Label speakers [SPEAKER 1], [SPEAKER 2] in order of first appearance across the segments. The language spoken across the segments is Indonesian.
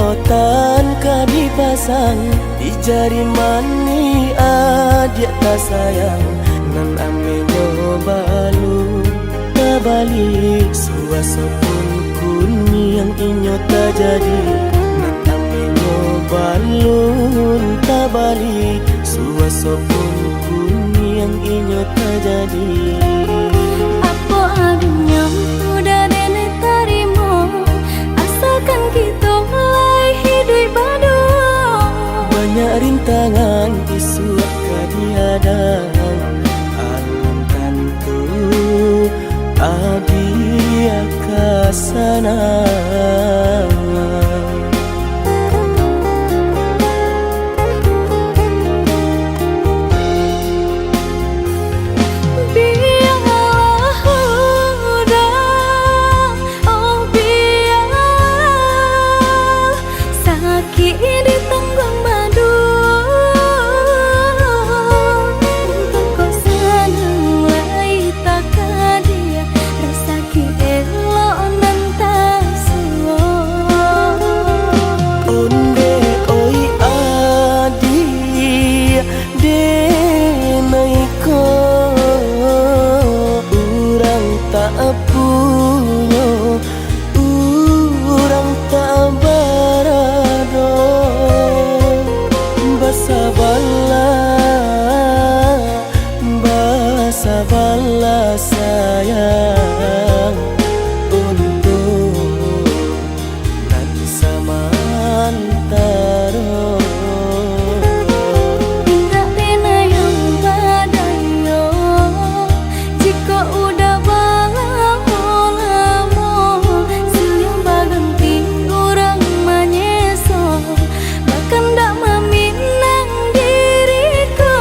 [SPEAKER 1] inyotan ka dipasang di jari mani adik tak sayang nan amenyo balu tabalik suasa pun kuni yang inyota jadi nan amenyo balun tabalik suasa pun kuni yang inyota jadi.
[SPEAKER 2] Apa adanya udah nenek tarimo asalkan kita mulai hidup baru.
[SPEAKER 1] Banyak rintangan isu kadihadang alam tentu adia kasana. Sabarlah sayang untuk nan samantara.
[SPEAKER 2] Tidak pena yang badayo jika udah balang lamo siang baganti orang manyeso bahkan tak meminang diriku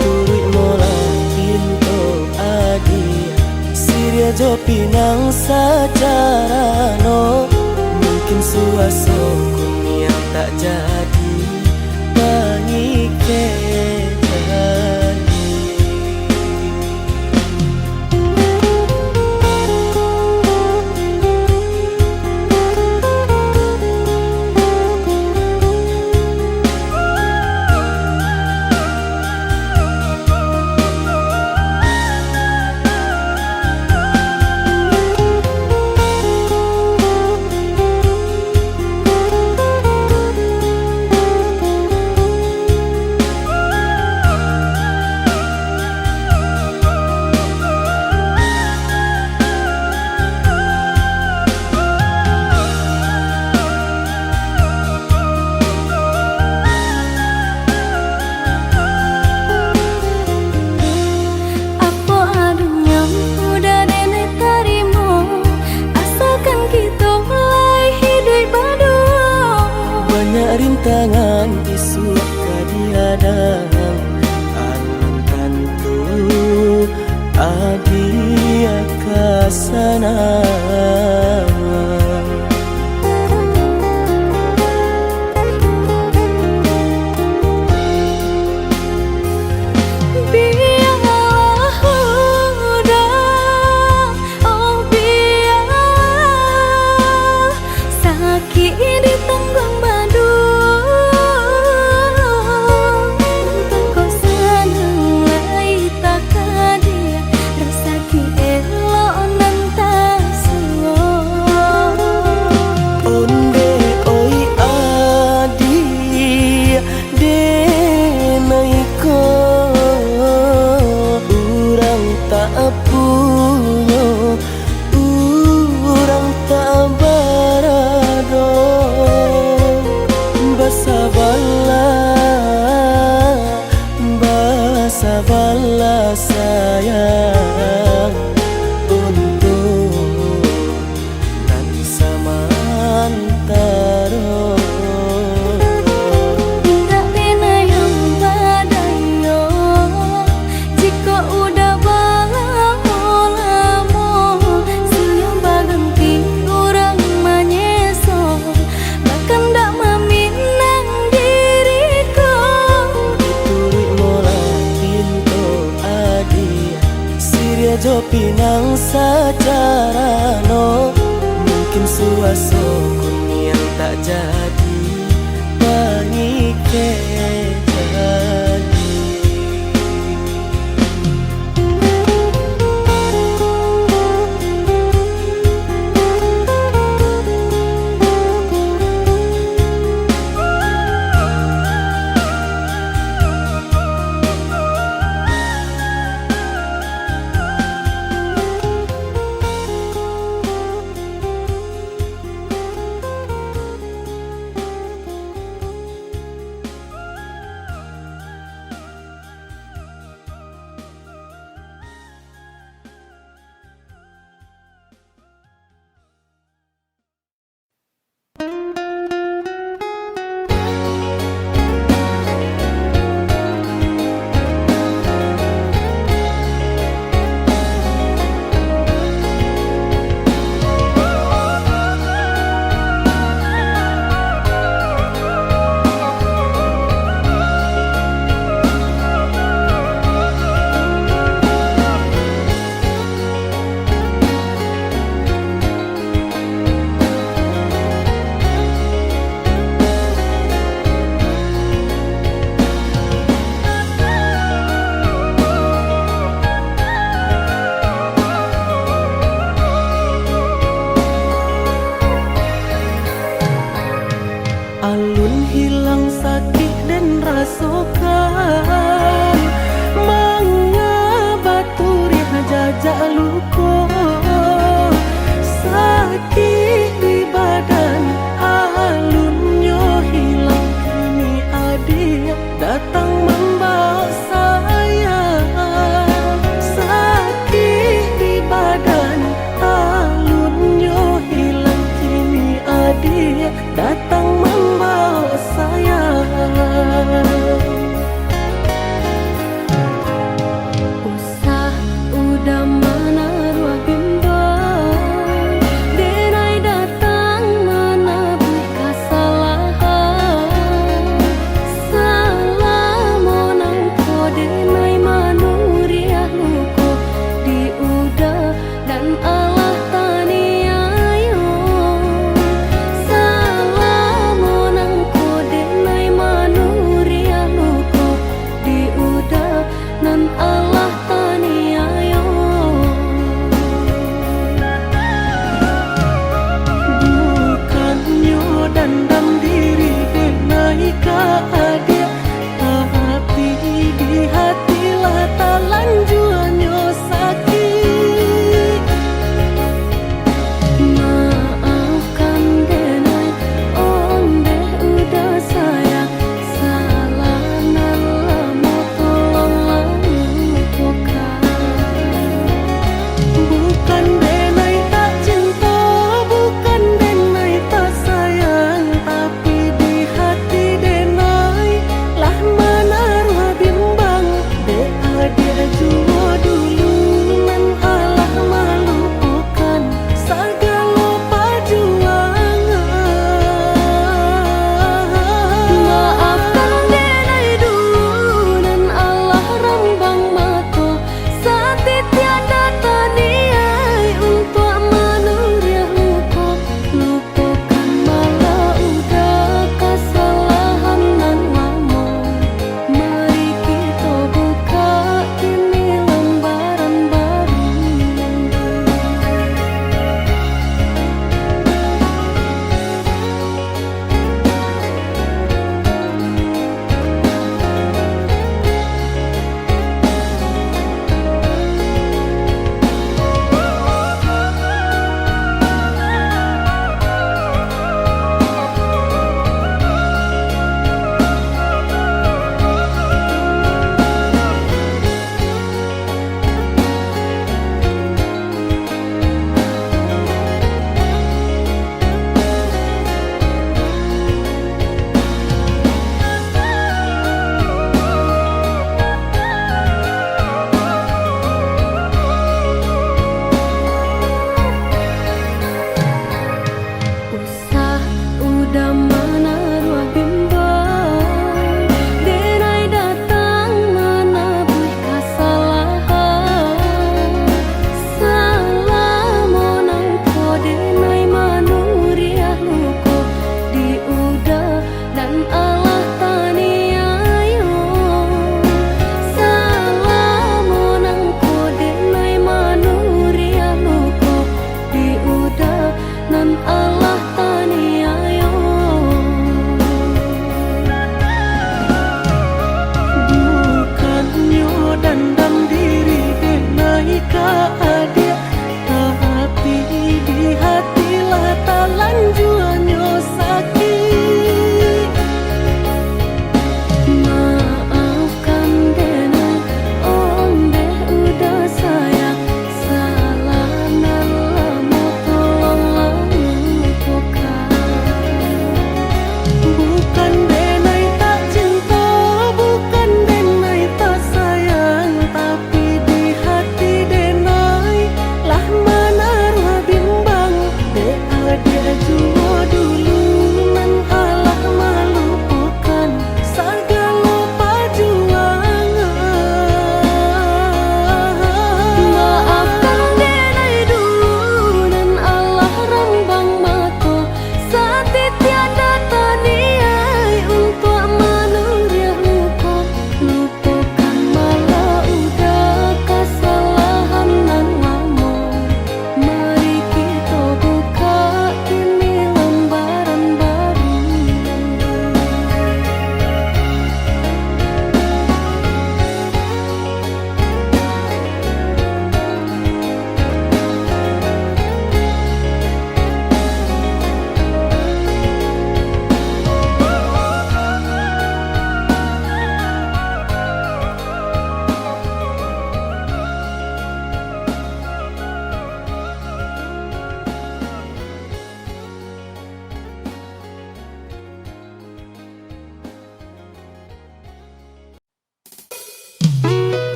[SPEAKER 1] turut mola Siria jo pinang secara no mungkin suaso kun yang tak jadi mengikat. Rintangan isu kadihadang alam tentu adia kasana. Sabarlah sayang untuk nan samantara.
[SPEAKER 2] Tidak pena yang badayo jika udah balang lamo siang baganti orang manyeso bahkan tak meminang diriku
[SPEAKER 1] turut mola Siria jo pinang secara no mungkin suaso kun yang tak jadi Alun hilang sakit dan rasakan, mengabaturi jajak luka. Sakit di badan, alunnya hilang, kini adik datang membawa saya. Sakit di badan, alunnya hilang, kini adik datang membawa saya.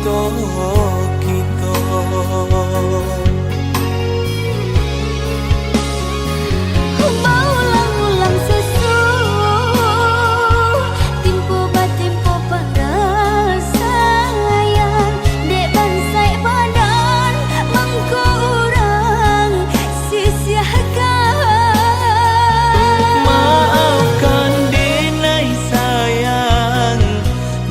[SPEAKER 1] cinta kita.
[SPEAKER 2] Ulang-ulang sesu Timpo batimpo pada sayang Dek bansai badan Mangko urang sisiakan.
[SPEAKER 1] Maafkan denai sayang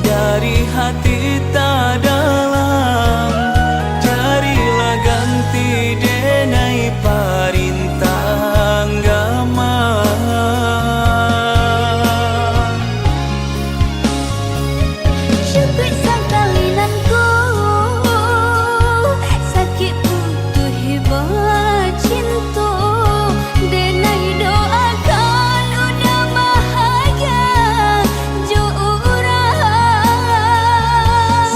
[SPEAKER 1] dari hati tak dalam. Carilah ganti denai parintah agama.
[SPEAKER 2] Syukur sakalinanku sakit putuh hebat cinta. Denai doakan udah bahagia jo urang.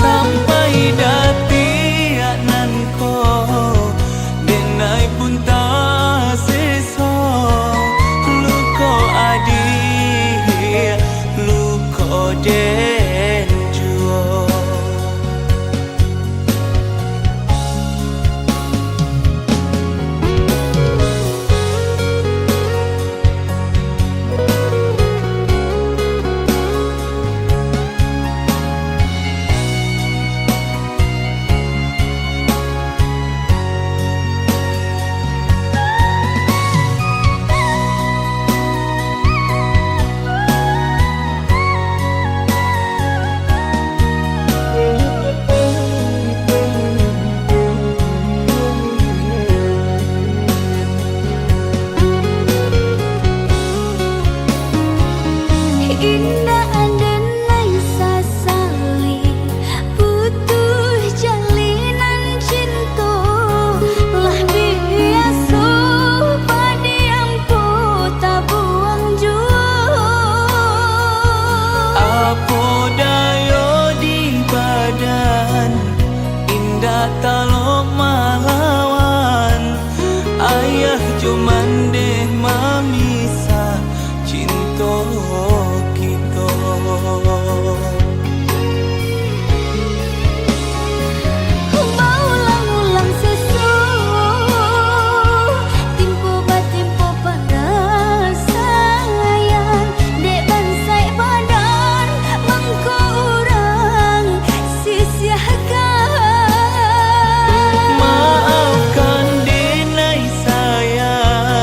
[SPEAKER 1] Sampai datiak nanko denai pun tak seso. Luko adik luko den juo.
[SPEAKER 2] Indah denai sasali putuh jalinan cinta. Lah biasa padiampu tak buang jua.
[SPEAKER 1] Apa dayo di badan indah talok malawan. Ayah cuman deh mamisah cinta kita.
[SPEAKER 2] Ulang-ulang sesu Timpo batimpo pada sayang Dek bansai badan Mangko urang sisiakan.
[SPEAKER 1] Maafkan denai sayang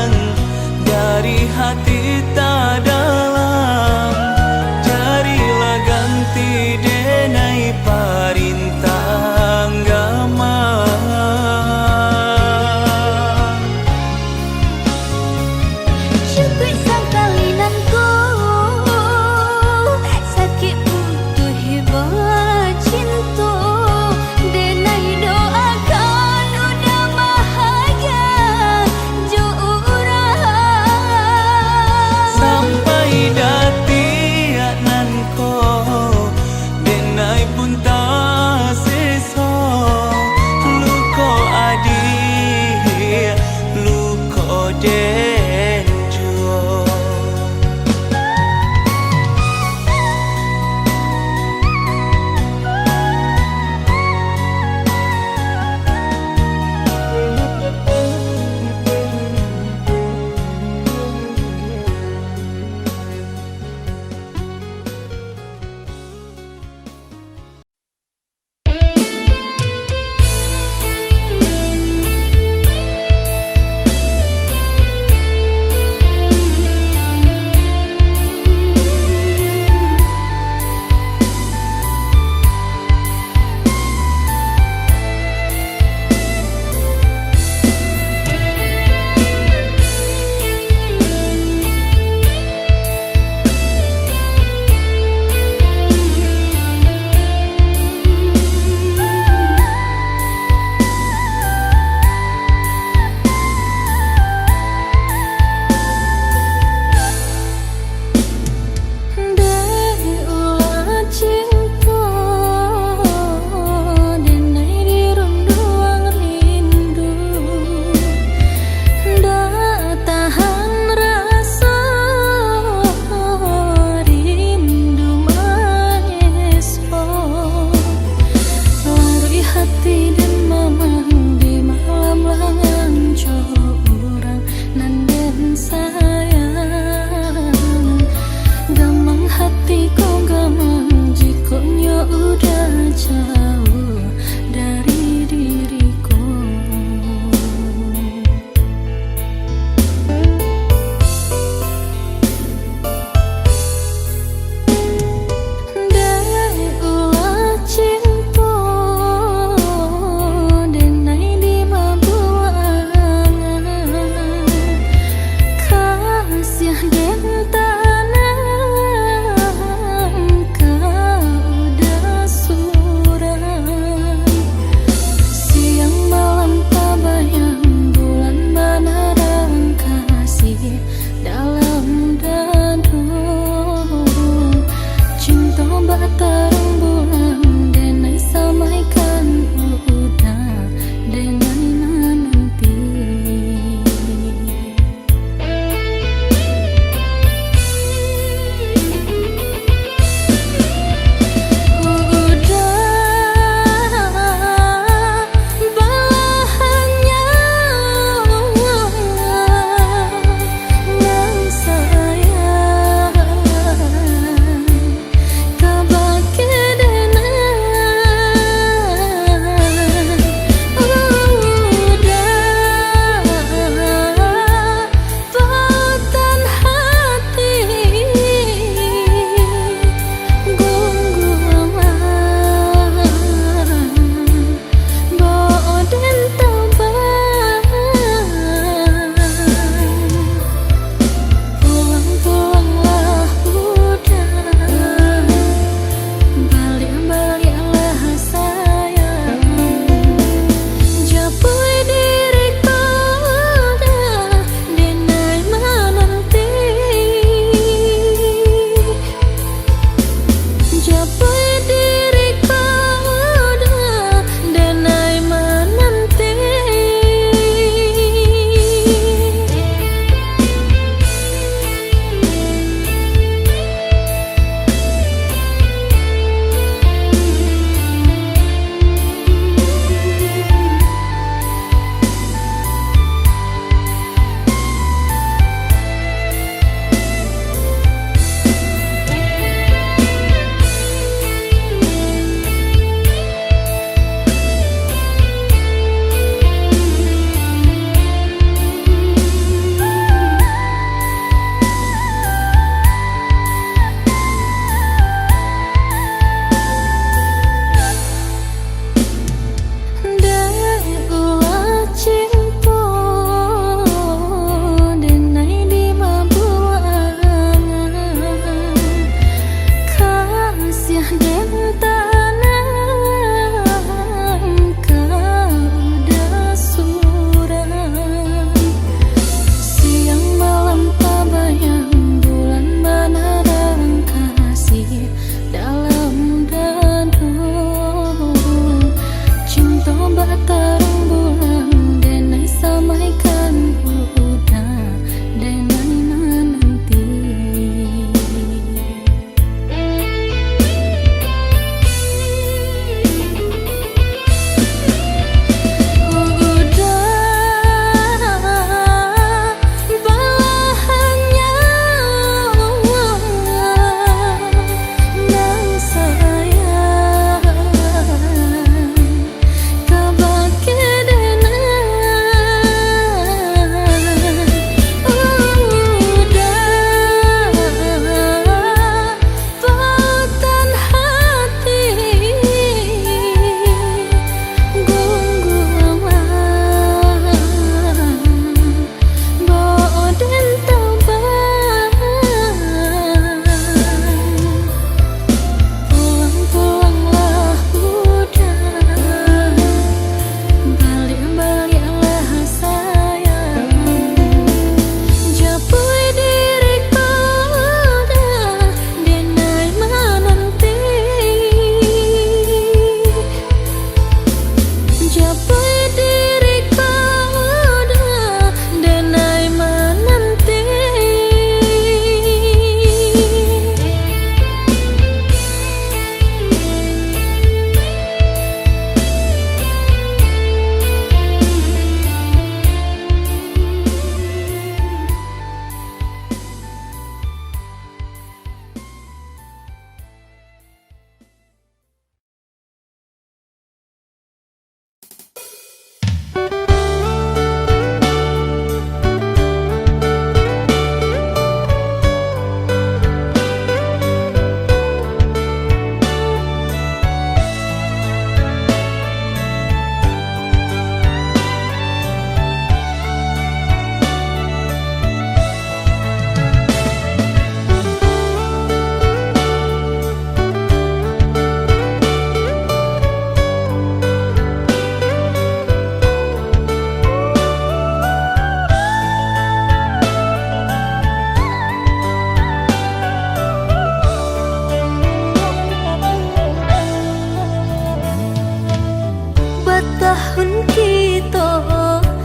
[SPEAKER 2] tahun kita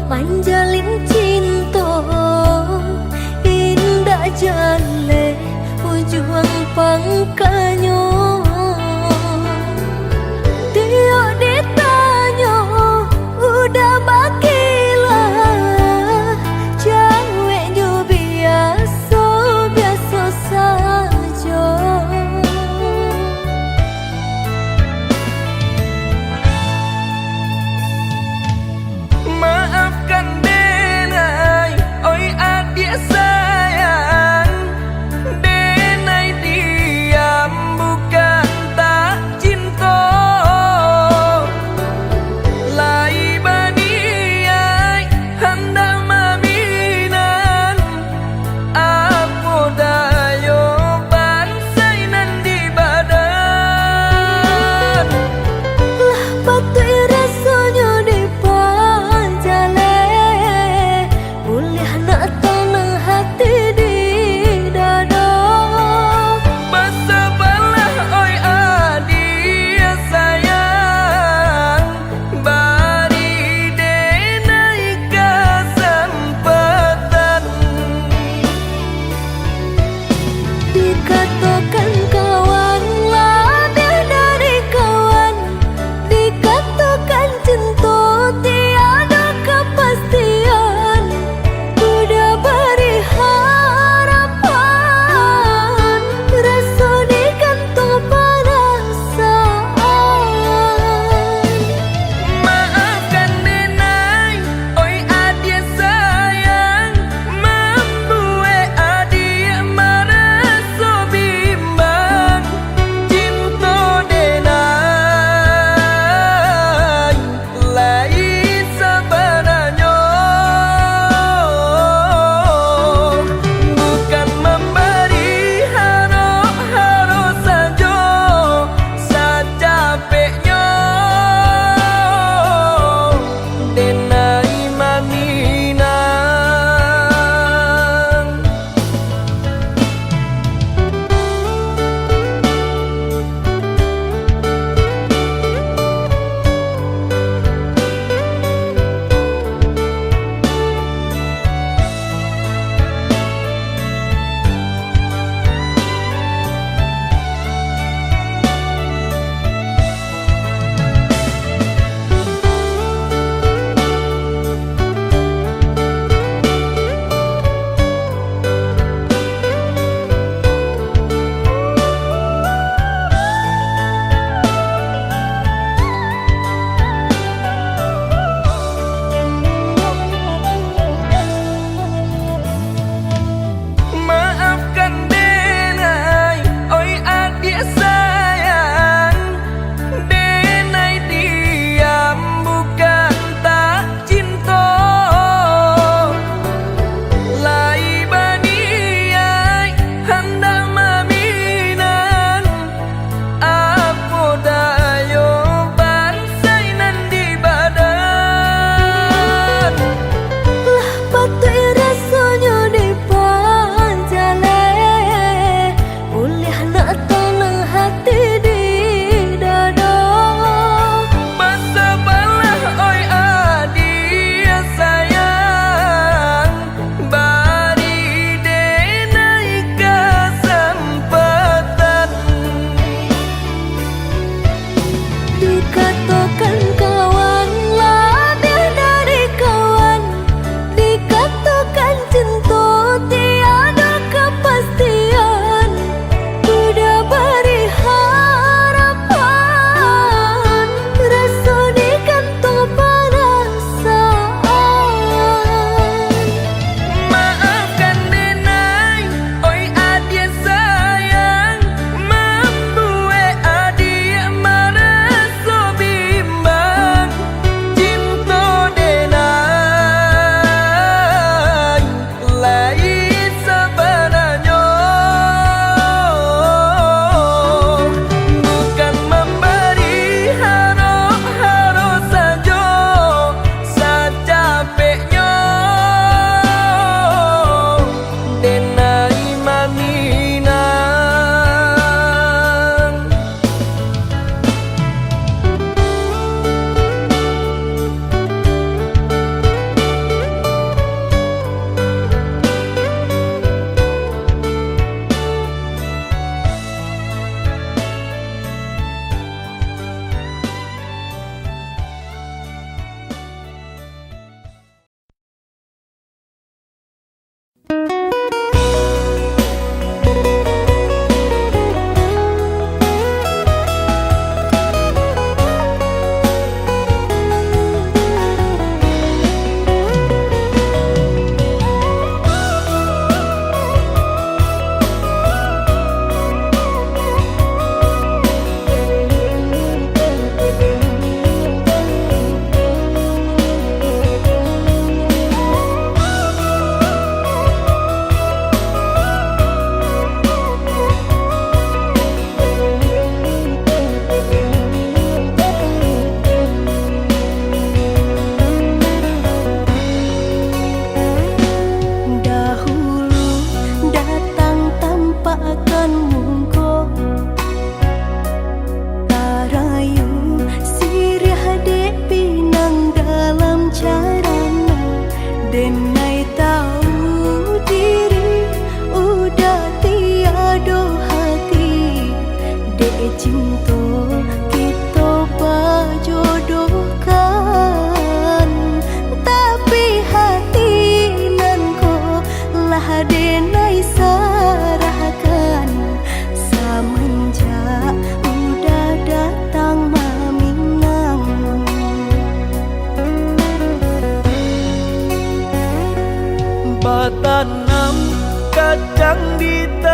[SPEAKER 2] manjalin cinta, indah jale ujung pangkanya. Dia ditanya udah bakilah, ceweknya biasa saja.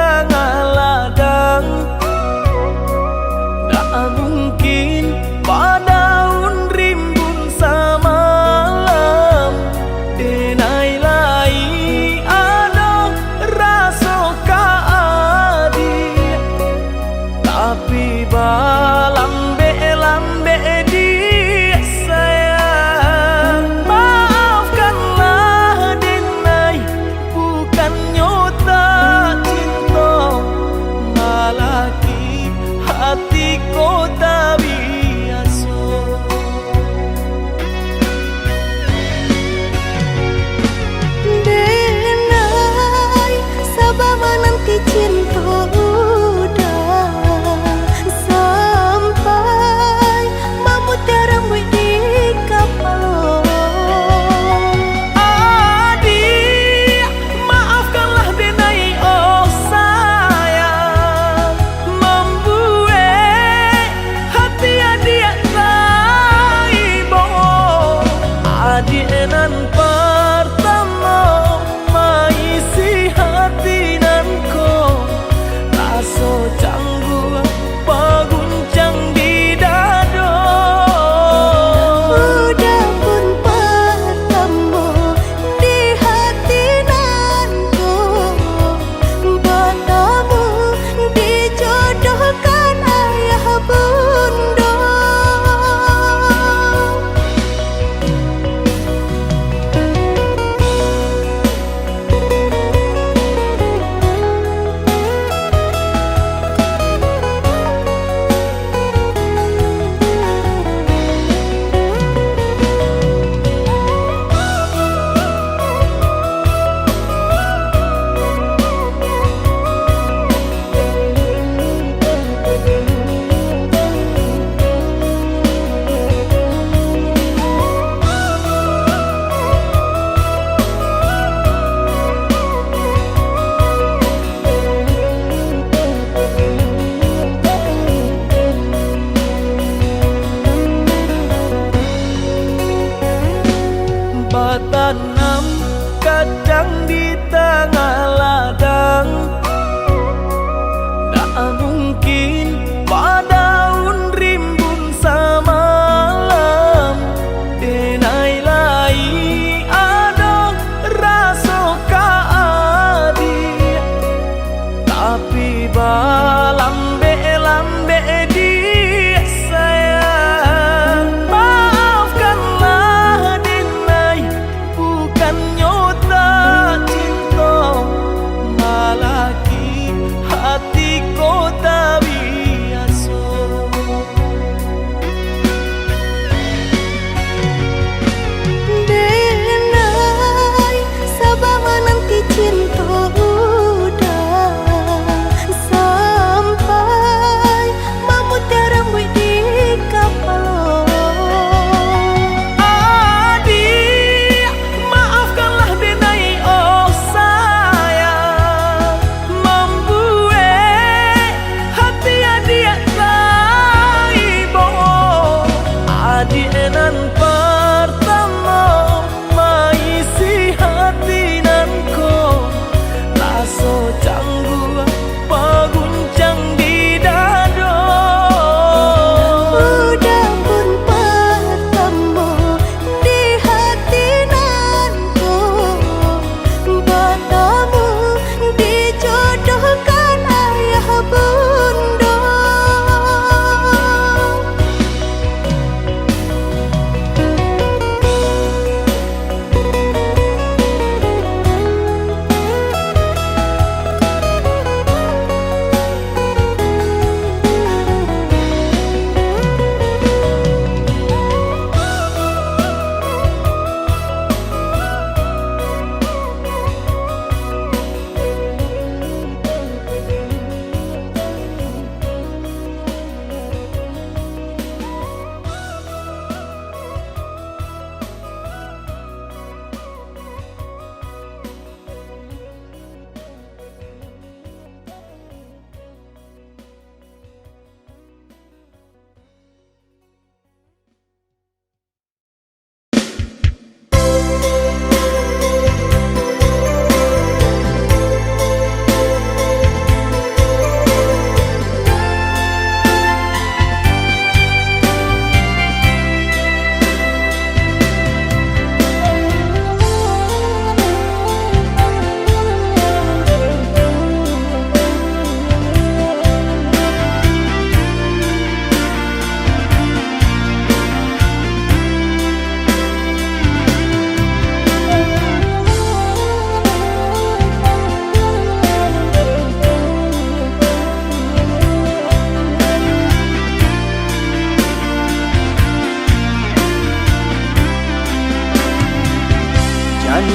[SPEAKER 1] tengah ladang. Tak mungkin padaun rimbun samalam. Denai lai ada rasa kaadi, tapi lambe dia sayang. Maafkanlah denai, bukannya tak cinta, malaki hatiku tak biasa.
[SPEAKER 2] Denai, sabar menanti cinta udah sampai memutih rambut di kapal.
[SPEAKER 1] Adik, maafkanlah denai oh sayang, membuat hati adik tak ibo. Adik nan pertama maisi hati nanko, rasa canggung paguncang di dada.
[SPEAKER 2] Udah pun pertama di hati nanku, bertemu dijodohkan ayah bunda.
[SPEAKER 1] Batanam kadang di tengah ladang. Tak mungkin padaun rimbun samalam. Denai lai ada rasa kaadi, tapi lambe dia sayang. Maafkanlah denai, bukannya tak cinta, malaki hatiku tak biasa.
[SPEAKER 2] Denai, sabar menanti cinta udah sampai memutih rambut di kapal.
[SPEAKER 1] Adik, maafkanlah denai oh sayang, membuat hati adik tak ibo. Adik nan pertama maisi hati nanko, rasa canggung paguncang di dada.
[SPEAKER 2] Udah pun pertemu di hati nanku, bertemu dijodohkan ayah bunda.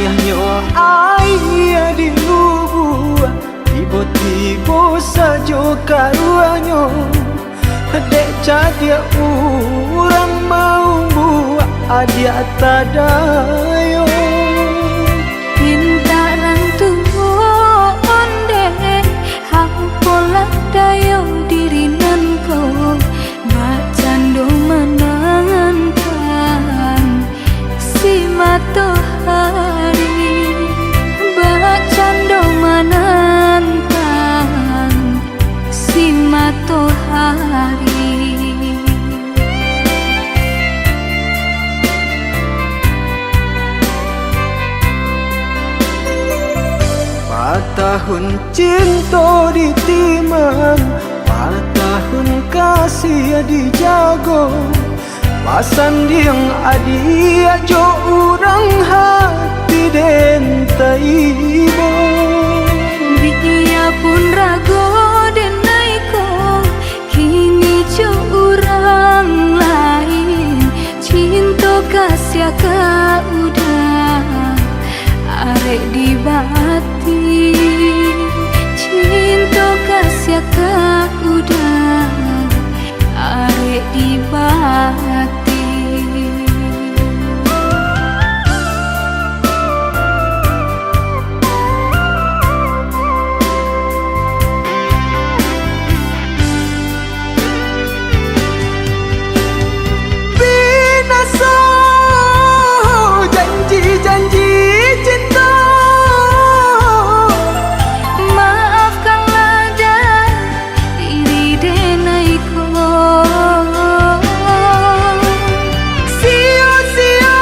[SPEAKER 1] Ayahnya ayah di lubua, tiba-tiba saja karuannya. Dek jadi orang mau buat adia tadayo.
[SPEAKER 2] Pintaran tuh onde hampola dayo diri nanko bacando menangan si matahari bacando menantang si matahari.
[SPEAKER 1] Tahun cinta ditimang, tahun kasih dijago. Pasan yang adia jo orang hati den taibo.
[SPEAKER 2] Biya pun rago den naiko, kini jo orang lain. Cinta kasih ka udah arek di bati, cinta kasih ka udah arek di bati.
[SPEAKER 1] Binasa janji-janji cinta,
[SPEAKER 2] maafkanlah dan diri denaiko.
[SPEAKER 1] sia-sia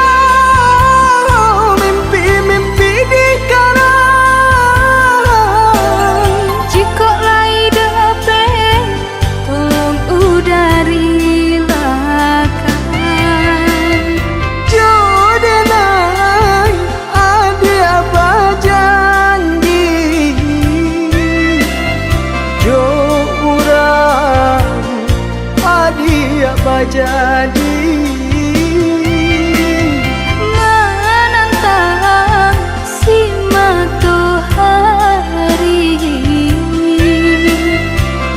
[SPEAKER 1] mimpi-mimpi dikarang.
[SPEAKER 2] Jika lai dape tolong udari lakan.
[SPEAKER 1] Jodenai adia bajanji, jo urang adia bajanji.
[SPEAKER 2] Menantang si matahari,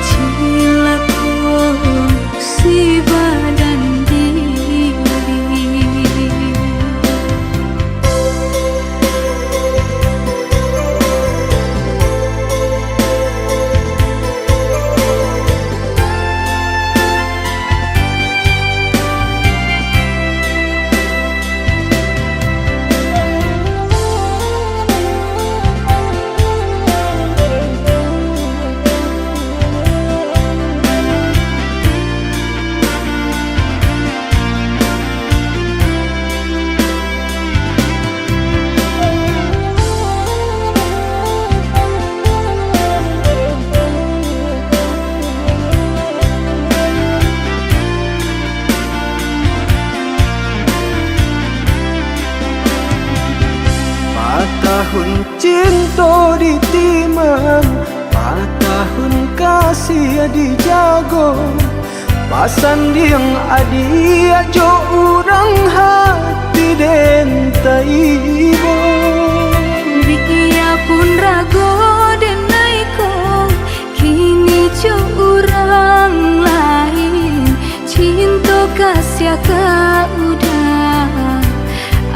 [SPEAKER 2] cilaku si badan diri.
[SPEAKER 1] Tahun cinta ditimang, tahun kasih dijago. Pasan yang adia jo orang hati den taibo.
[SPEAKER 2] Biya pun rago den naiko, kini jo orang lain. Cinta kasih ka udah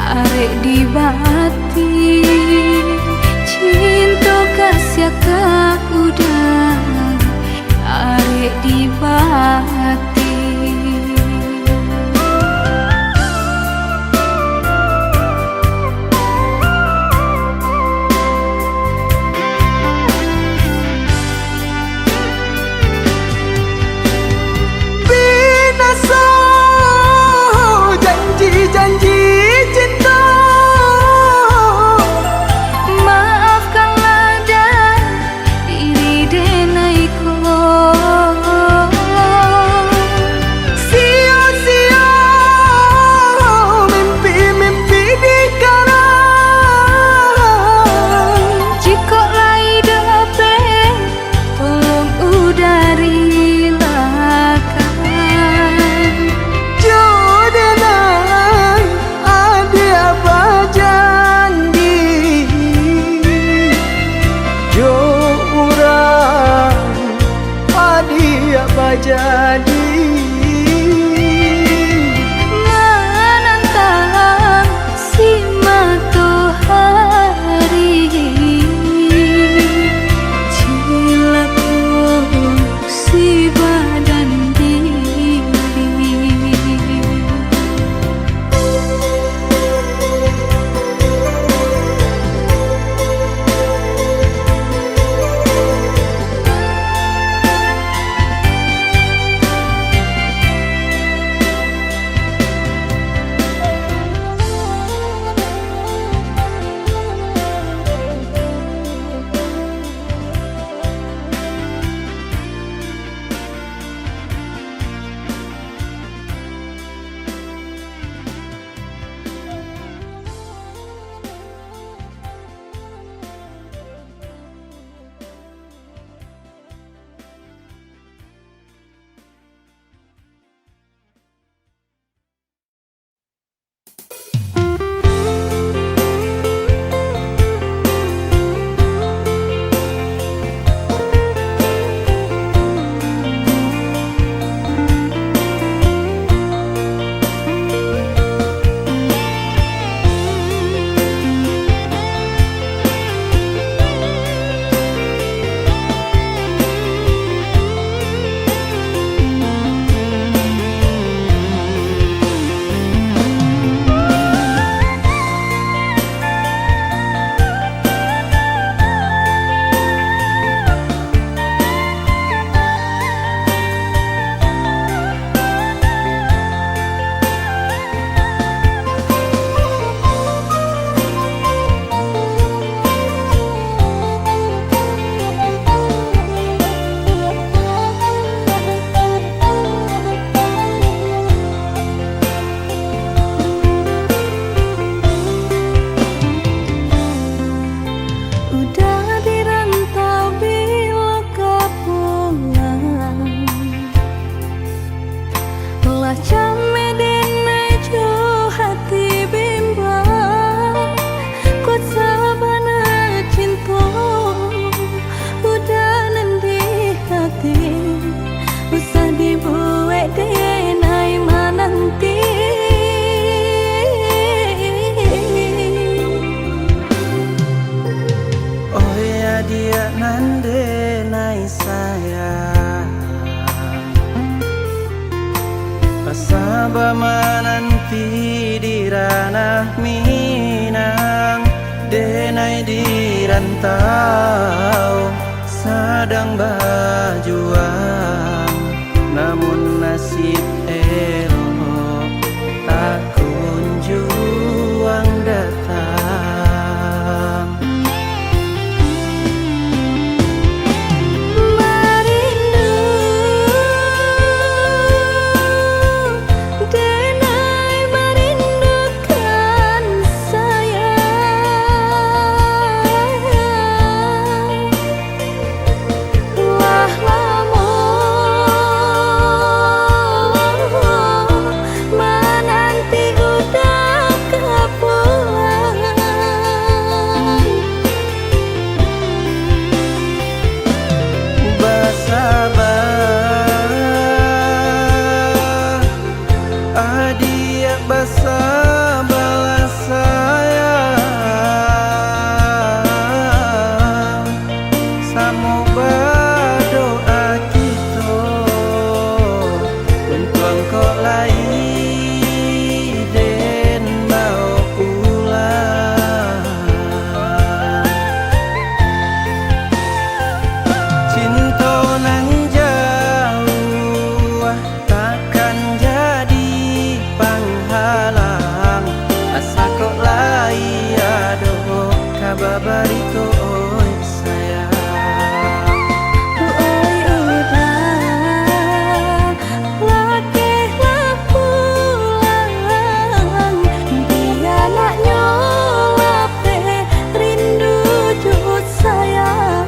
[SPEAKER 2] arek di bati, cinta kasih ka udah arek di bati.
[SPEAKER 1] Binasa janji-janji cinta,
[SPEAKER 3] ranah Minang, denai di rantau sedang berjuang, namun nasib elok tak kunjung datang.
[SPEAKER 2] Merindu denai merindukan sayang, wah lamun menanti udah kepulang.
[SPEAKER 3] Bersabar, adia bersabarlah sayang, samo berdoa kita untuk engkau lai den mau pulang. Cinta nan jauh takkan jadi penghalang, asa kok lai adoh kababari oi sayang.
[SPEAKER 2] Oi udah lakehlah pulang, dia nak nyolape rindu jut sayang.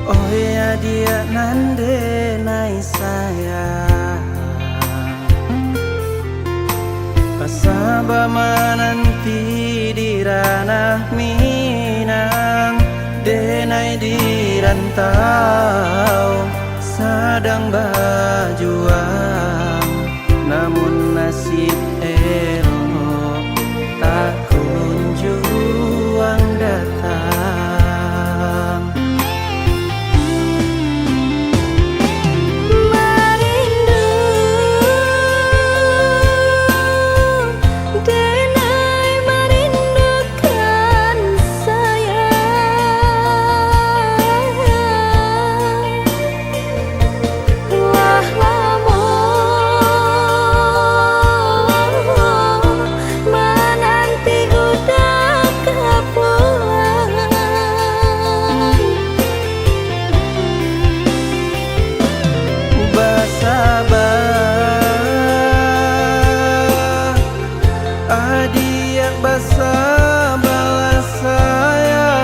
[SPEAKER 3] Oh ya dia nande nai sayang, pasaba menanti di ranah Minang, denai di rantau sedang berjuang, namun nasib elok tak kunjung datang.
[SPEAKER 2] Merindu denai merindukan sayang, wah lamun menanti udah kepulang.
[SPEAKER 3] Bersabar, adia bersabarlah sayang,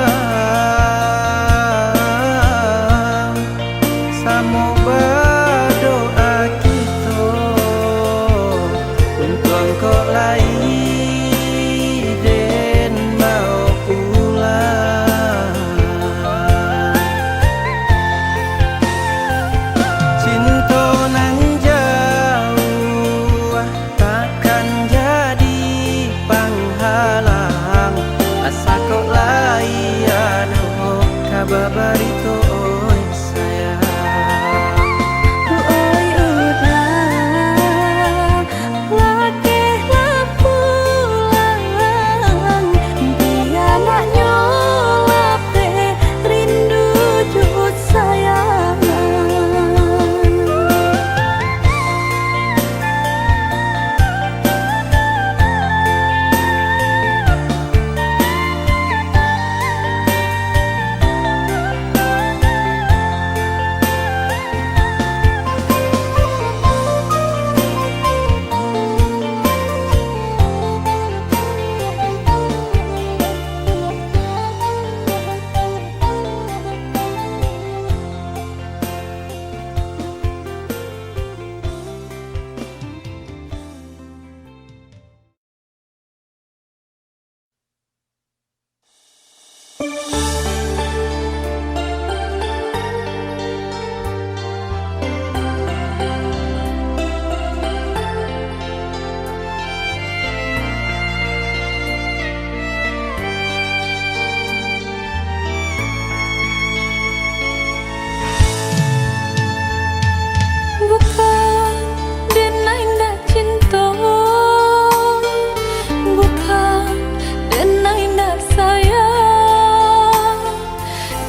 [SPEAKER 3] samo berdoa kita untuk engkau lai den mau pulang. Cinta nan jauh takkan jadi penghalang, asa kok lai adoh kababari oi sayang.
[SPEAKER 2] Oi udah lakehlah pulang, dia nak nyolape rindu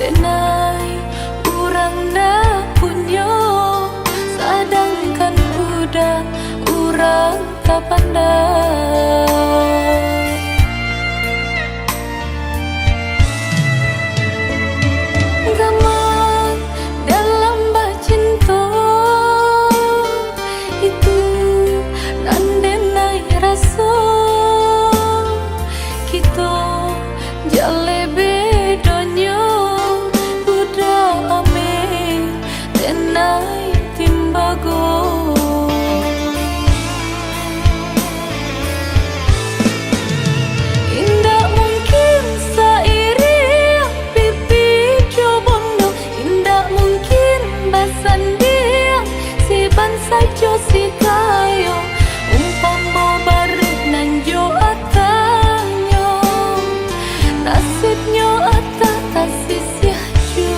[SPEAKER 2] denai urang na punyo, sedangkan udah urang kapandang. Gamang dalam bacinto itu nandenai rasa kita jale bedonyo udah ame denai timbago. Indah mungkin sairi pipi cobondo, indah mungkin basan dia si bansa jo si kayo umpama baru nanjo atanyo nasibnyo atah tasisya jo.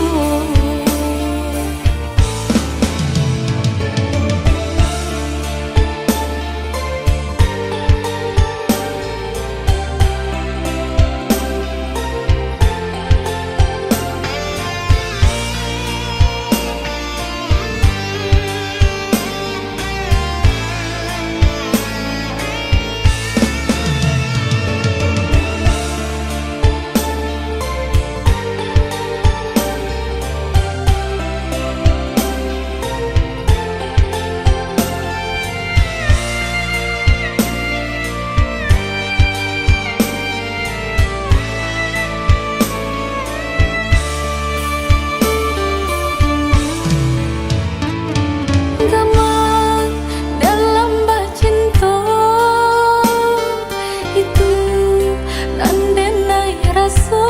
[SPEAKER 2] Gamang dalam bacinto itu nandenai rasa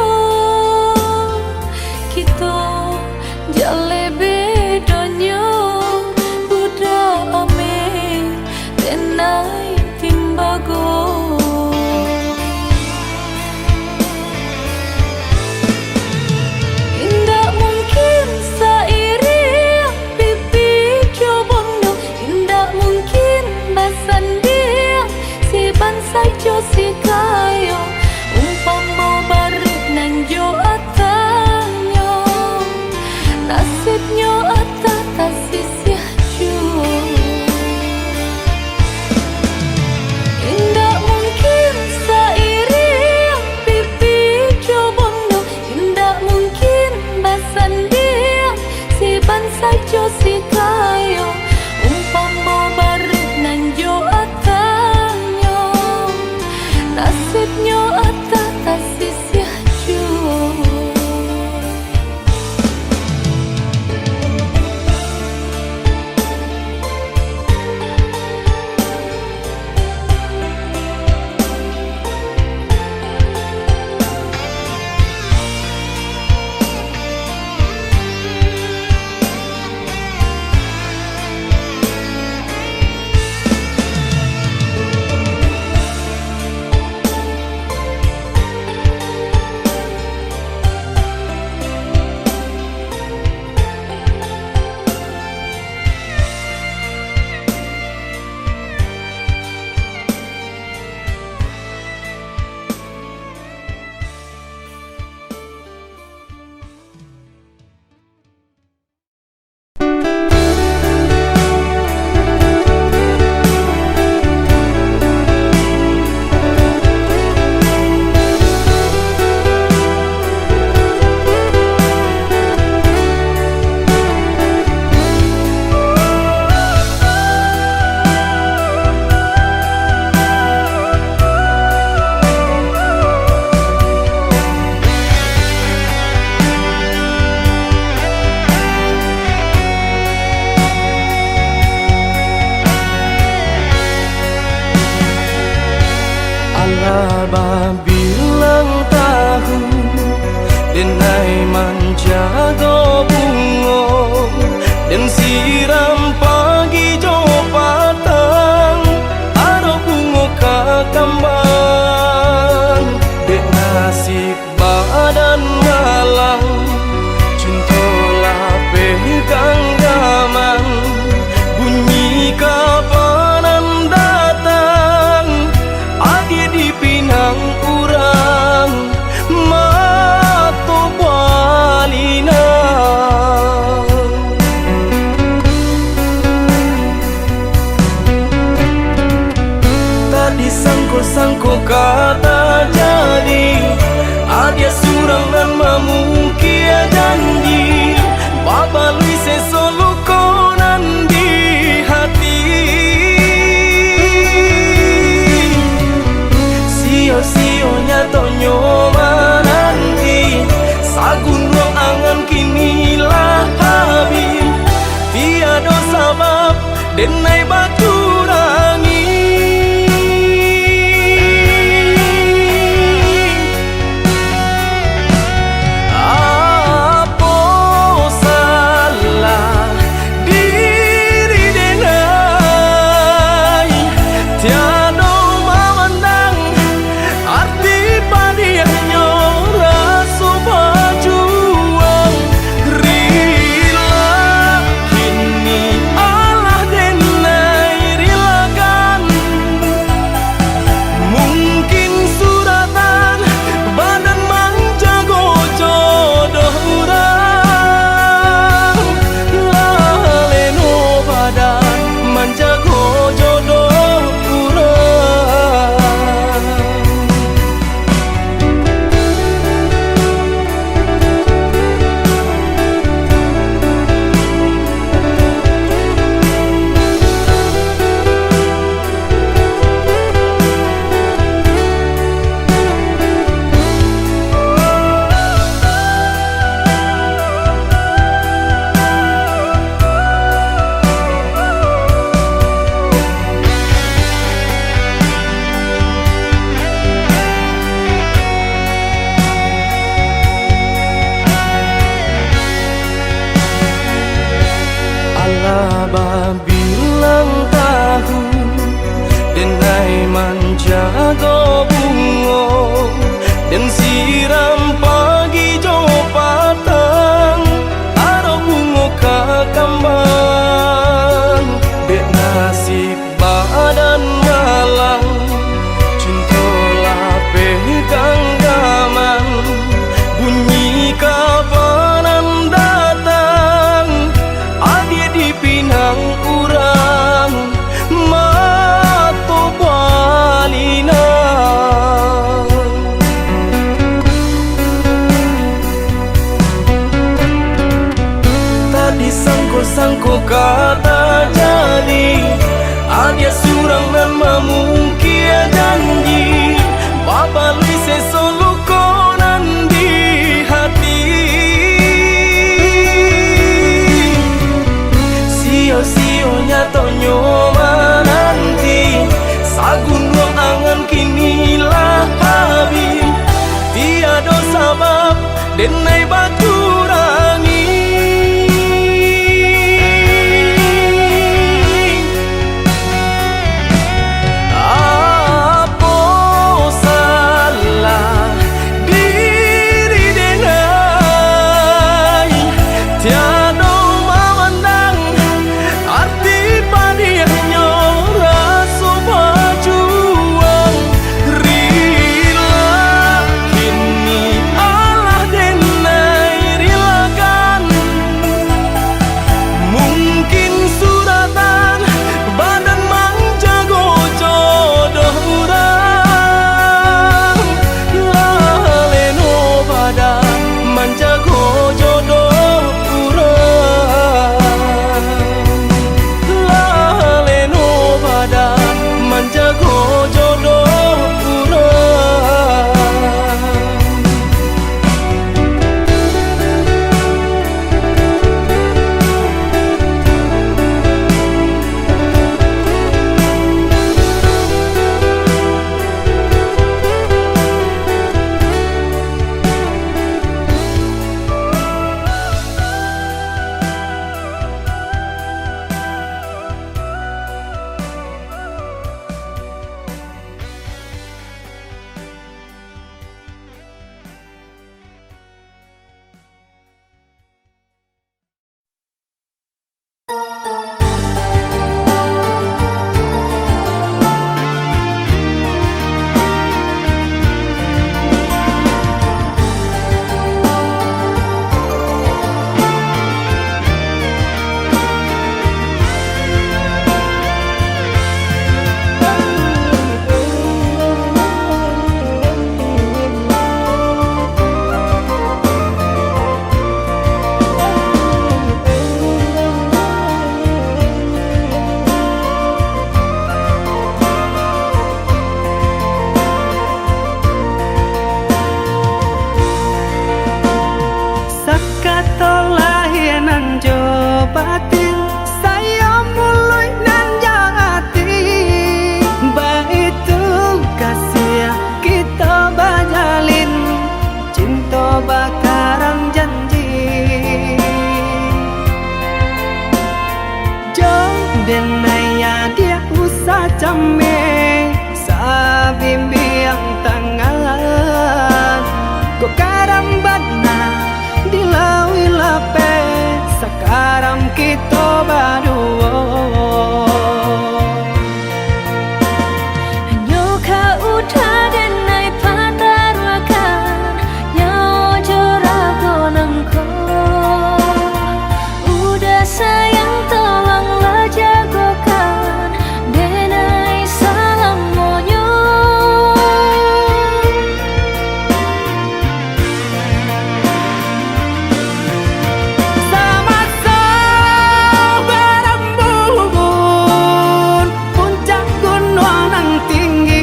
[SPEAKER 2] kita jale bedonyo udah ame denai timbago. Indah mungkin sairi pipi cobondo, indah mungkin basan dia si bansa jo si kayo umpama baru nanjo atanyo nasibnyo atah tasisya jo. Indah mungkin sairi pipi cobondo, indah mungkin basan dia si bansa jo si kayo umpama baru nanjo atanyo nasibnyo atah tasisya jo.
[SPEAKER 3] Abah bilang tahu denai menjaga bungo dan siram pagi jo patang aro bungo kakambang dek nasib badan malang cintola pegang gaman bunyi kapanan datang adi di pinang urang mato bali angan kini lah habis. Tiada sabab denai baturangi. Apa salah diri denai tiada memandang arti padiannya rasa berjuang. Rila kini Allah denai rilakan. Mungkin suratan badan menjago jodoh urang. Laleno badan menjago jodoh urang. Allah bilang tahu denai menjaga bunga dan siram pagi jo patang aro bunga kakambang. Dek nasib badan malang cintolah pegang gaman. Bunyi kabanan datang adik di pinang urang mato balina. Tadi sangko-sangko kata jadi adia surang dan memungkia janji. Bapa lui sesolu konan di hati. Sio-sionya tonyo menanti sagun ruang angan kini lah habis. Tiada sabab denai baturangi.
[SPEAKER 1] came sa bimbiang tangan ko karambat na dilawi lape sakaram kito baduo
[SPEAKER 2] Hanya kau denai patarwakan Nyawa jorago nangko Udah sayang tolonglah jagokan Denai salam monyo
[SPEAKER 1] Sama-sama berembun puncak gunung yang tinggi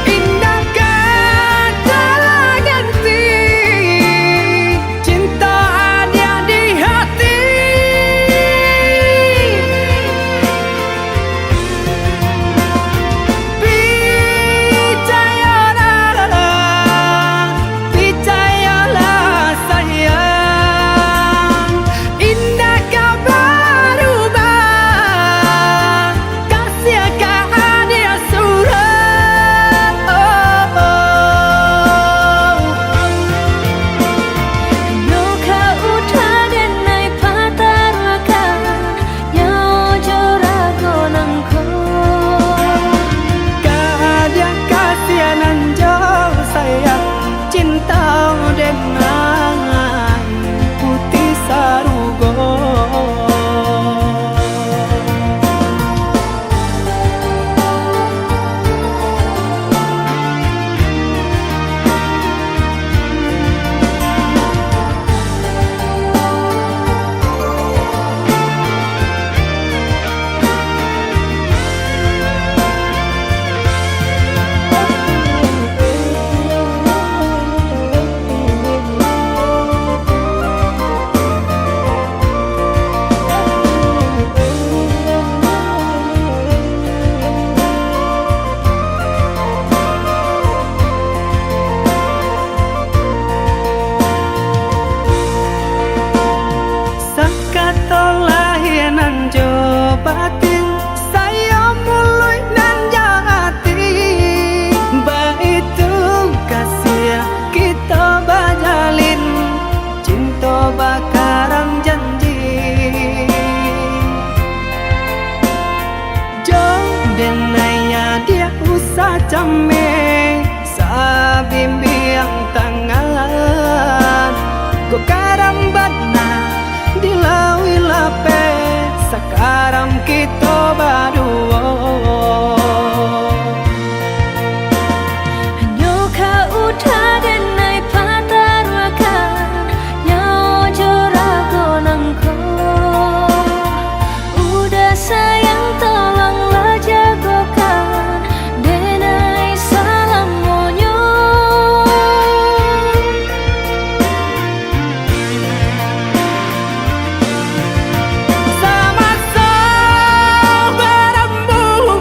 [SPEAKER 1] indahkan jalan ganti cinta ada di hati percayalah sayang indah kau berubah kasih kau ada surat
[SPEAKER 2] Hanya kau denai patarwakan Nyawa jorago nangko
[SPEAKER 1] Kada kasihanan jauh sayang cinta dengan putih sarugo Sakatolah nan jo batin saya mulai nan jati baitu kasih kita bajalin cinta bakaram janji jo denaya dia usah came sa bimbiang tangan ko karambat na dilawi lape sakaram kito baduo
[SPEAKER 2] Hanya kau denai patarwakan Nyawa jorago nangko Udah sayang tolonglah jagokan Denai salam monyo
[SPEAKER 1] Sama-sama berembun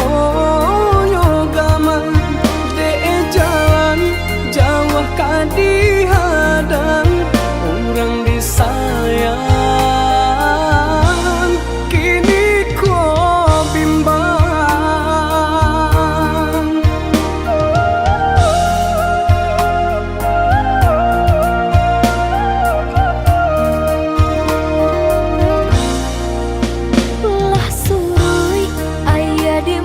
[SPEAKER 1] Oh yoga man de jalan jauh kadi hadang orang disayang kini ko bimbang.
[SPEAKER 2] Lah surui ayah di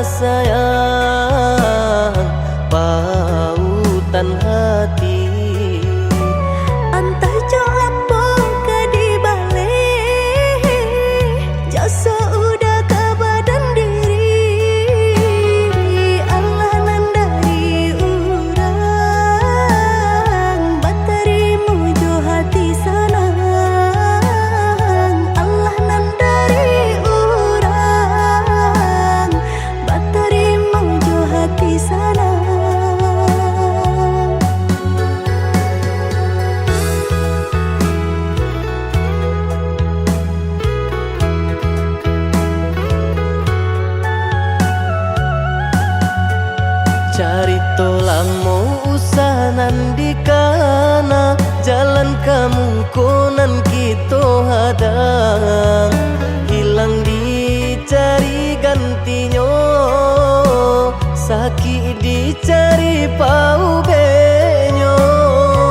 [SPEAKER 3] sayang pautan hati.
[SPEAKER 2] Entah jo apa ke di balik jasa udah ke badan diri. Allah nandari urang batarimu jo hati senang. Allah nandari urang batarimu jo hati senang.
[SPEAKER 3] Cari tolang mau usahanan di kana jalan kamu konan kita hadang hilang dicari gantinya sakit dicari pau benyo.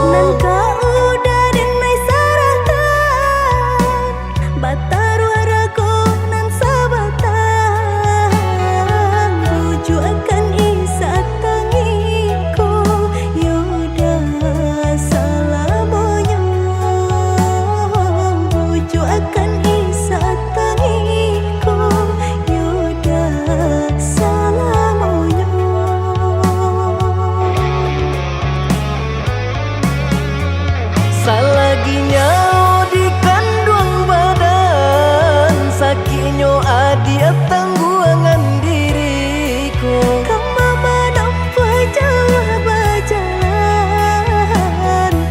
[SPEAKER 2] Nan kau udah denai saratan bataru arago nan sabatan buju akan isa tangiku yoda salamonyo buju akan isa tangiku yoda salamonyo.
[SPEAKER 3] Salaginya di kandung badan sakitnya adi tangguangan diriku.
[SPEAKER 2] Kamu menampa jauh berjalan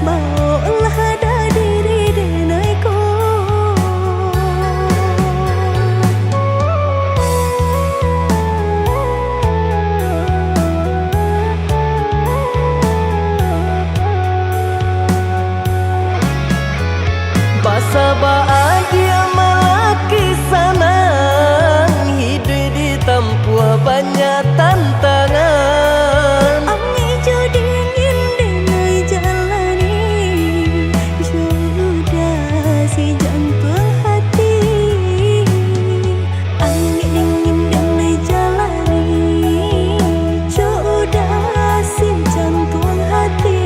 [SPEAKER 2] maulah ada diri denaiku.
[SPEAKER 3] Basa bahagia malaki sanang hidup ditempuh banyak tantangan.
[SPEAKER 2] Angin jo dingin denai jalani sudah si jantung hati. Angin dingin denai jalani sudah si jantung hati.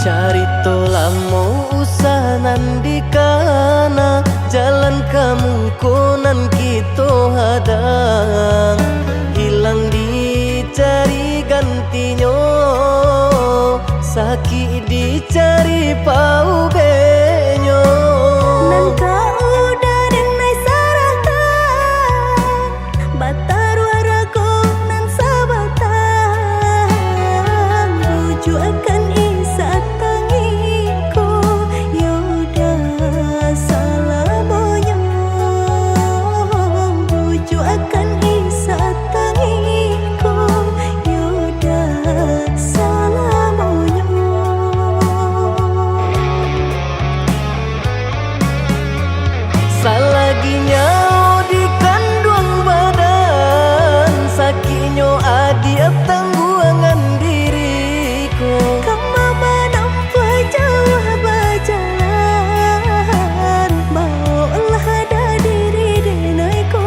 [SPEAKER 3] Cari tolang mau usahanan di kana jalan kamu konan kita hadang hilang dicari gantinya sakit dicari pau benyo.
[SPEAKER 2] Nan kau udah denai saratan bataru arago nan sabatan buju akan isa tangiku yoda salamonyo buju akan isa tangiku yoda salamonyo.
[SPEAKER 3] Salaginya di kandung badan sakitnya adi tangguangan diriku.
[SPEAKER 2] Kamu menampa jauh berjalan maulah ada diri denaiku.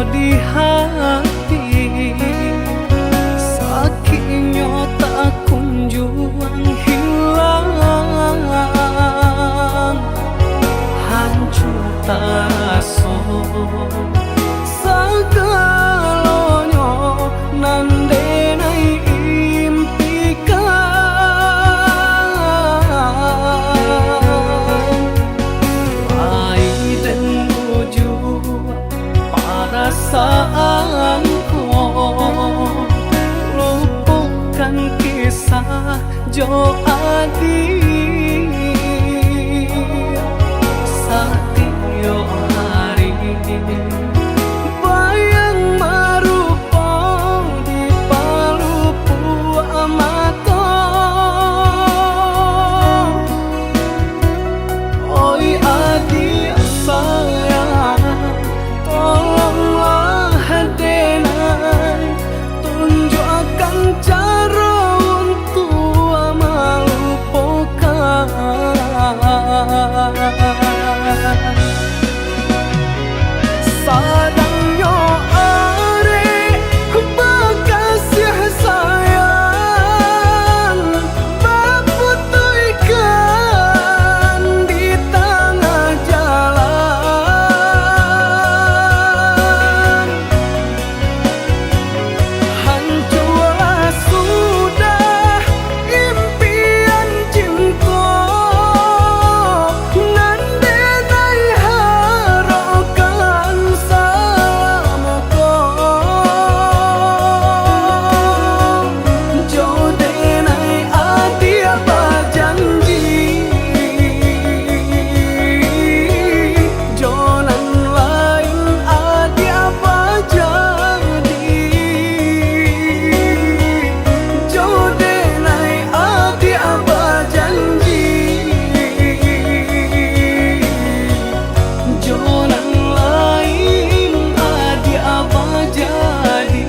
[SPEAKER 1] di hati, sakitnya tak kunjung hilang, hancur terasa segalanya nandenai impikan. Air menuju perasaanku, lupakan kisah Jo Adi. Setiap hari bayang merupa di palupu mata. Oi adik sayang, tolonglah denai, tunjukkan cara untuk melupakan. Sadangnya are bekasih sayang, berputihkan di tengah jalan. Hancurlah sudah impian cinta, nandenai harapan selamaku. Jo denai adia berjanji, jonan lain adia berjadi. Jo denai adia berjanji, jonan lain adia berjadi.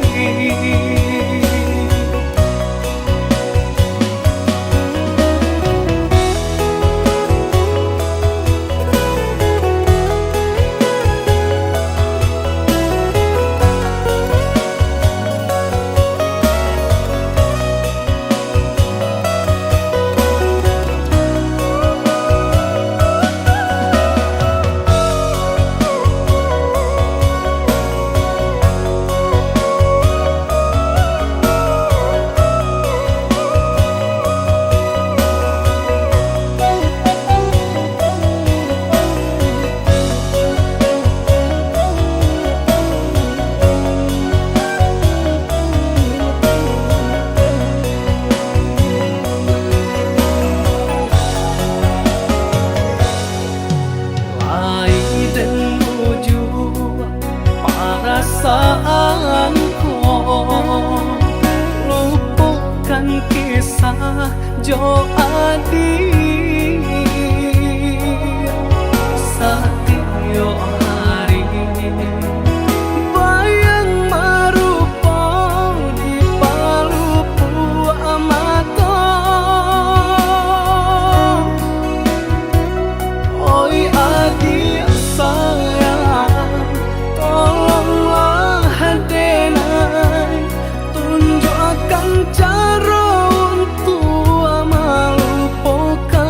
[SPEAKER 1] Air menuju perasaanku, lupakan kisah Jo Adi. Setiap hari bayang merupa di palupu mata. Oi adik sayang, tolonglah denai, tunjukkan cara untuk melupakan.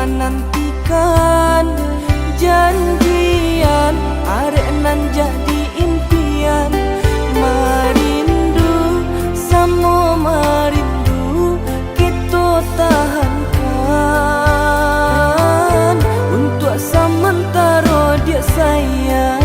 [SPEAKER 1] manantikan janjian arek nan jadi impian. Marindu samo marindu kita tahankan untuk sementara dia sayang.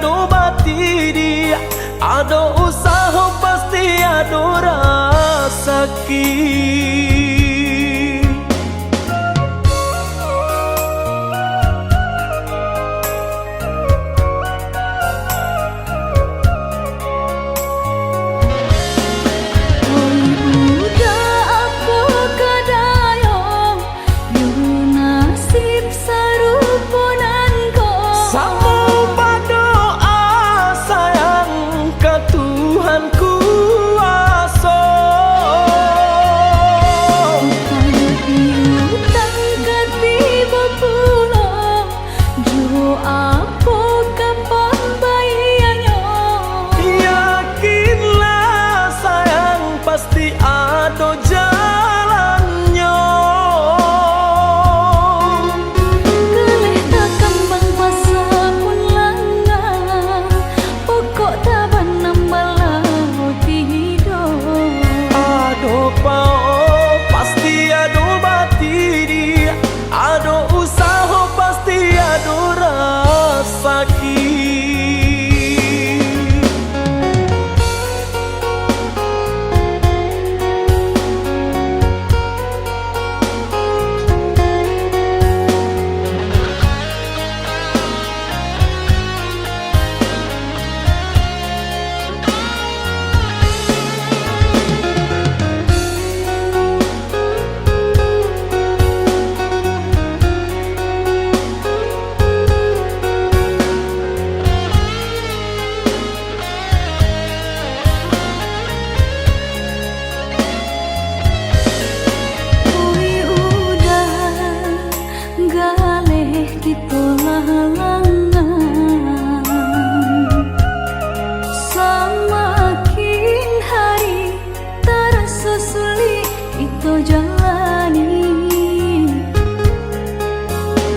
[SPEAKER 3] ado bati dia, ado usaha pasti ado rasaki.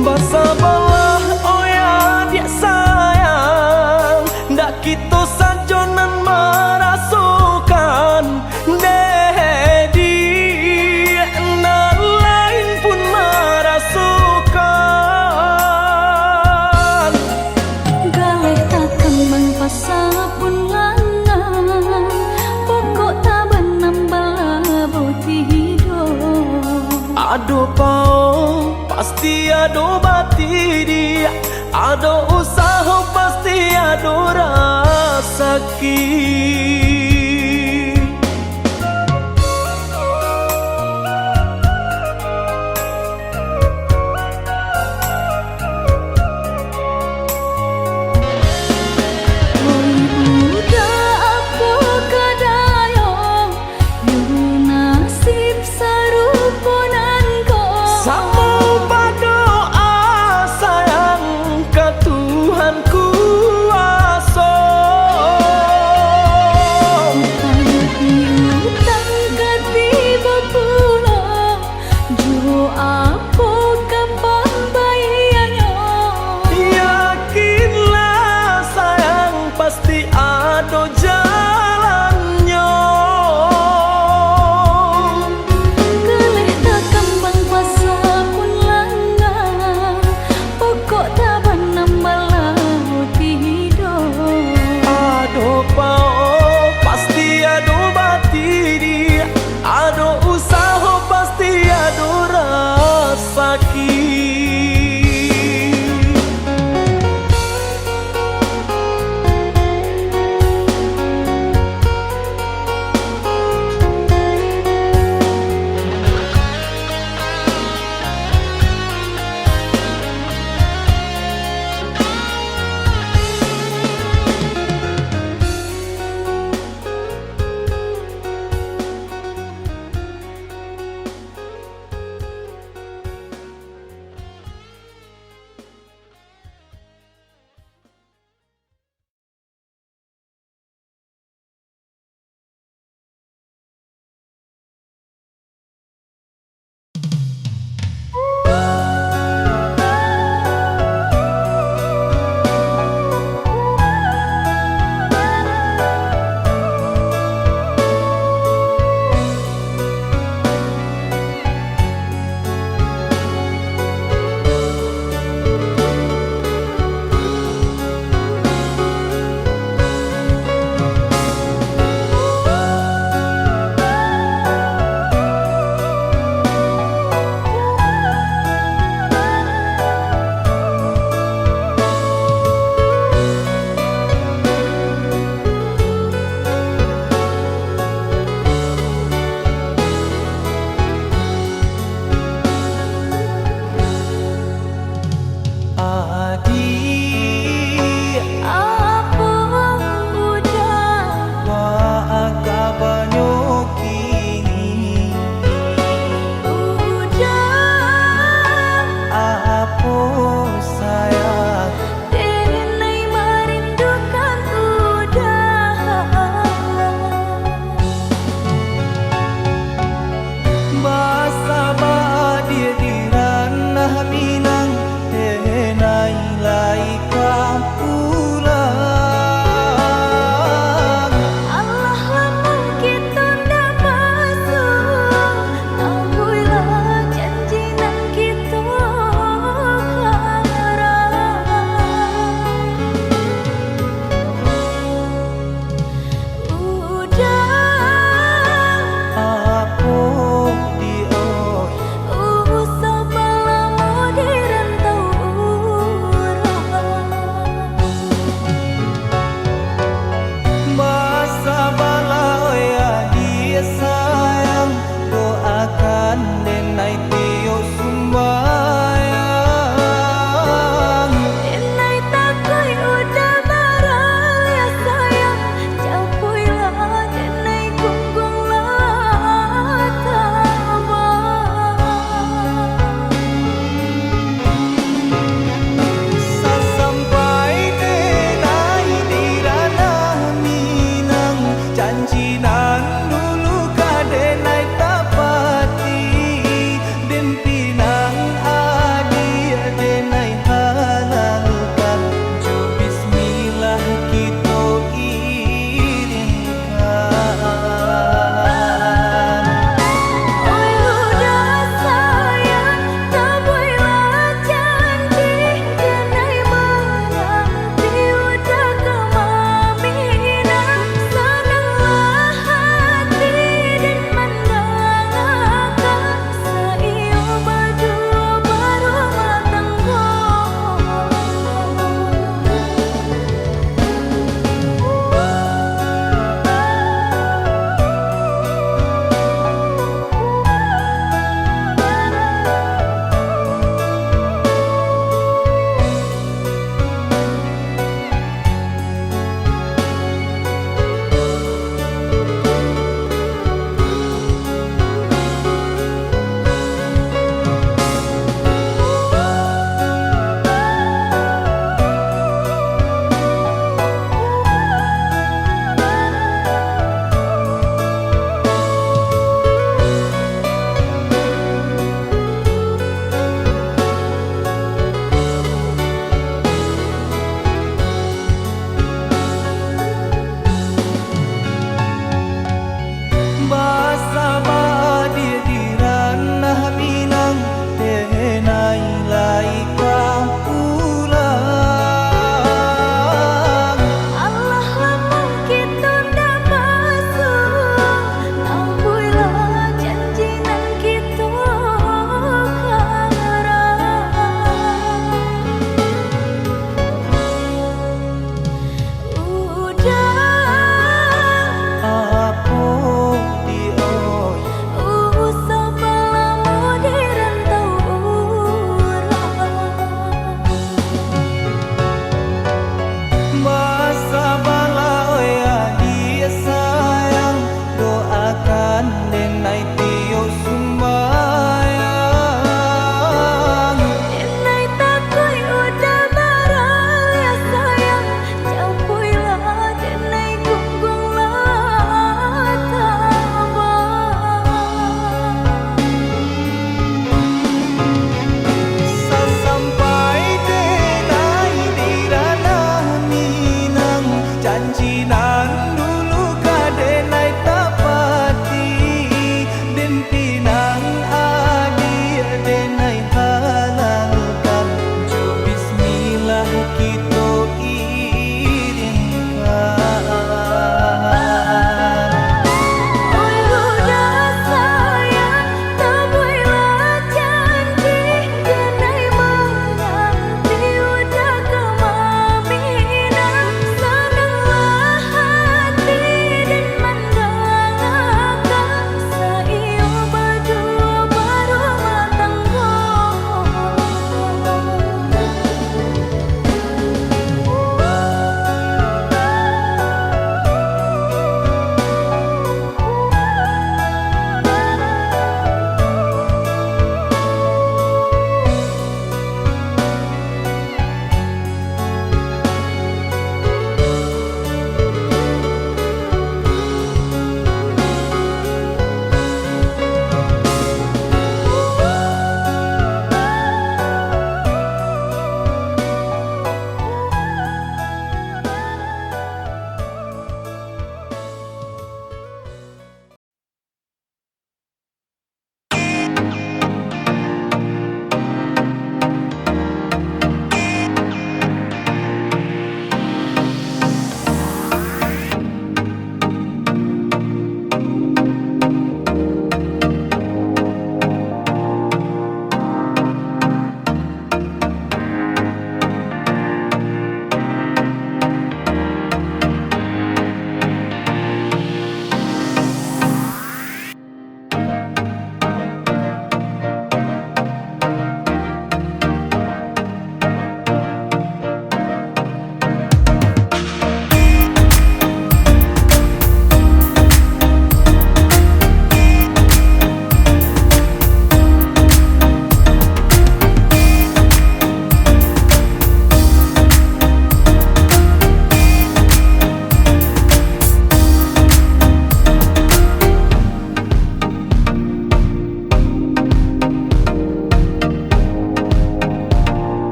[SPEAKER 3] Bersabarlah oh ya dia sayang, ndak kita sajonan merasukan dedi, nan lain pun merasukan.
[SPEAKER 2] Galeh tak kembang pasal pun langan, pokok tak benambah boti hidup.
[SPEAKER 3] Aduh pau pasti ado bati dia, ado usaha pasti ado rasaki.